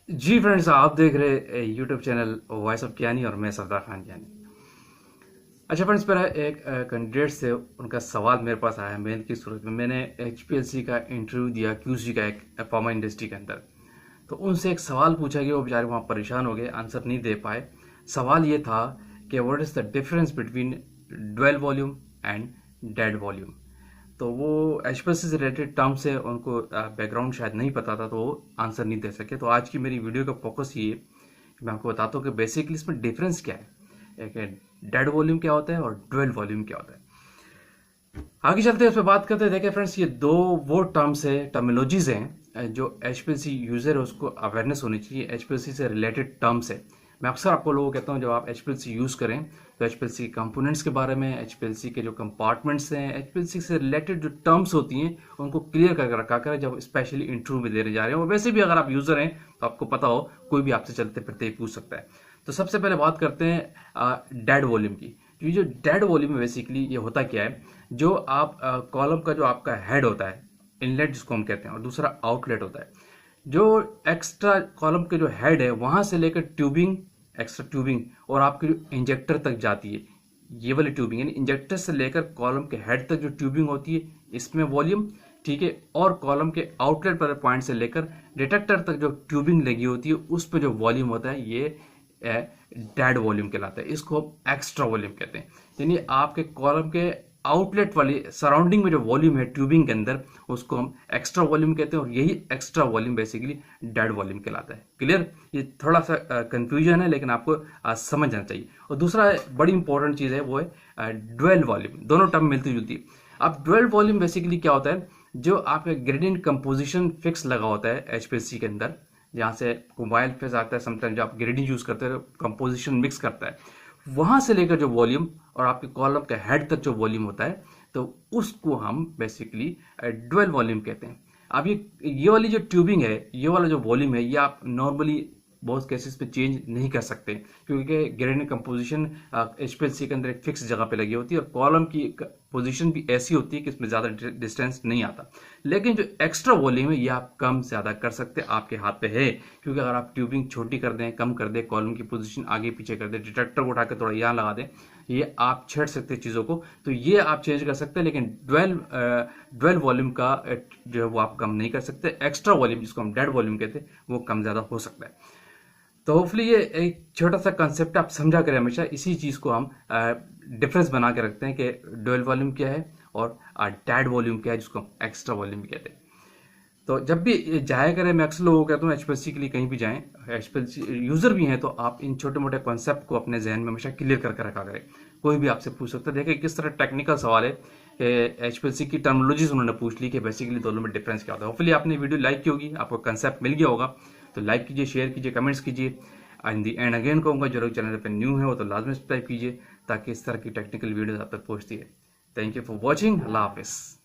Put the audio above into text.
जी friends, आप देख रहे YouTube channel voice of Kiani और मैं सरदार खान कियानी। अच्छा फ्रेंड्स, मेरा एक कैंडिडेट से उनका सवाल मेरे पास आया मेल की सूरत में। मैंने एचपीएलसी का इंटरव्यू दिया क्यूसी का एक फार्मा इंडस्ट्री के अंदर। तो उनसे एक सवाल पूछा कि वो बेचारे वहाँ परेशान हो गए, आंसर नहीं दे पाए। सवाल ये था कि what is the difference between dwell volume and dead volume. तो वो एचपीएलसी से रिलेटेड टर्म से उनको बैकग्राउंड शायद नहीं पता था, तो वो आंसर नहीं दे सके। तो आज की मेरी वीडियो का फोकस ये है कि मैं आपको बताता हूँ कि बेसिकली इसमें डिफरेंस क्या है, एक डेड वॉल्यूम क्या होता है और ड्वेल वॉल्यूम क्या होता है। आगे चलते हैं, उस पर बात करते हैं। देखिए फ्रेंड्स, ये दो वो टर्म्स है, टर्मिनोलॉजीज हैं जो एचपीएलसी यूजर है उसको अवेयरनेस होनी चाहिए। एचपीएलसी से रिलेटेड टर्म्स है। मैं अक्सर आपको लोगों को कहता हूँ, जब आप एचपीएलसी यूज करें तो एचपीएलसी कंपोनेंट्स के बारे में, एचपीएलसी के जो कंपार्टमेंट्स हैं, एचपीएलसी से रिलेटेड जो टर्म्स होती हैं उनको क्लियर करके रखा करें जब स्पेशली इंटरव्यू में देने जा रहे हैं। और वैसे भी अगर आप यूजर हैं तो आपको पता हो, कोई भी आपसे चलते फिरते ही पूछ सकता है। तो सबसे पहले बात करते हैं डेड वॉल्यूम की। ये जो डेड वॉल्यूम है बेसिकली ये होता क्या है, जो आप कॉलम का जो आपका हेड होता है, इनलेट जिसको हम कहते हैं, और दूसरा आउटलेट होता है। जो एक्स्ट्रा कॉलम के जो हेड है वहां से लेकर ट्यूबिंग, एक्स्ट्रा ट्यूबिंग और आपके जो इंजेक्टर तक जाती है, ये वाली ट्यूबिंग यानी इंजेक्टर से लेकर कॉलम के हेड तक जो ट्यूबिंग होती है, इसमें वॉल्यूम। ठीक है। और कॉलम के आउटलेट पर पॉइंट से लेकर डिटेक्टर तक जो ट्यूबिंग लगी होती है उस पर जो वॉल्यूम होता है, ये डेड वॉल्यूम कहलाता है। इसको हम एक्स्ट्रा वॉल्यूम कहते हैं। यानी आपके कॉलम के आउटलेट वाली सराउंडिंग में जो वॉल्यूम है ट्यूबिंग के अंदर, उसको हम एक्स्ट्रा वॉल्यूम कहते हैं। और यही extra volume basically dead volume कहलाता है। क्लियर? ये थोड़ा सा कंफ्यूजन है, लेकिन आपको समझ जाना चाहिए। और दूसरा बड़ी इंपॉर्टेंट चीज है वो है ड्वेल वॉल्यूम। दोनों टर्म मिलती जुलती। अब ड्वेल वॉल्यूम बेसिकली क्या होता है, जो आपका ग्रेडियंट कंपोजिशन फिक्स लगा होता है एचपीएलसी के अंदर, जहाँ से मोबाइल फेस आता है, समटाइम जो आप ग्रेडिंग यूज करते हैं कंपोजिशन मिक्स करता है, वहां से लेकर जो वॉल्यूम और आपके कॉलम के हेड तक जो वॉल्यूम होता है, तो उसको हम बेसिकली ड्वेल वॉल्यूम कहते हैं। अब ये वाली जो ट्यूबिंग है, ये वाला जो वॉल्यूम है, ये आप नॉर्मली बहुत केसेस पे चेंज नहीं कर सकते, क्योंकि ग्रेडियंट कंपोजिशन एचपीएलसी के अंदर एक फिक्स जगह पे लगी होती है और कॉलम की पोजीशन भी ऐसी होती है कि इसमें ज्यादा डिस्टेंस नहीं आता। लेकिन जो एक्स्ट्रा वॉल्यूम है ये आप कम ज्यादा कर सकते हैं, आपके हाथ पे है। क्योंकि अगर आप ट्यूबिंग छोटी कर दें, कम कर दें, कॉलम की पोजीशन आगे पीछे कर दें, डिटेक्टर को उठा के थोड़ा यहाँ लगा दें, ये आप छेड़ सकते हैं चीजों को, तो ये आप चेंज कर सकते हैं। लेकिन ड्वेल वॉल्यूम का जो है वो आप कम नहीं कर सकते। एक्स्ट्रा वॉल्यूम जिसको हम डेड वॉल्यूम कहते हैं वो कम ज्यादा हो सकता है। तो होपफुली ये एक छोटा सा कंसेप्ट आप समझा करें। हमेशा इसी चीज को हम डिफरेंस बना के रखते हैं कि ड्यूअल वॉल्यूम क्या है और डेड वॉल्यूम क्या है, जिसको हम एक्स्ट्रा वॉल्यूम भी कहते हैं। तो जब भी जाया करें, मैं अक्सर लोगों को कहता हूँ एचपीएलसी के लिए कहीं भी जाएं, एचपीएलसी यूजर भी हैं, तो आप इन छोटे मोटे कॉन्सेप्ट को अपने जहन में हमेशा क्लियर करके रखा करें। कोई भी आपसे पूछ सकता है। देखिए किस तरह टेक्निकल सवाल है, एचपीएलसी की टर्मिनोलॉजीज उन्होंने पूछ ली कि बेसिकली दोनों में डिफरेंस क्या होता है। होपफुली आपने वीडियो लाइक की होगी, आपको कंसेप्ट मिल गया होगा। तो लाइक कीजिए, शेयर कीजिए, कमेंट्स कीजिए। इन दी एंड अगेन कहूँगा, जो लोग चैनल पर न्यू है वो तो लाजमी सब्सक्राइब कीजिए, ताकि इस तरह की टेक्निकल वीडियोस आप तक पहुँचती है। Thank you for watching. अल्लाह हाफिज़।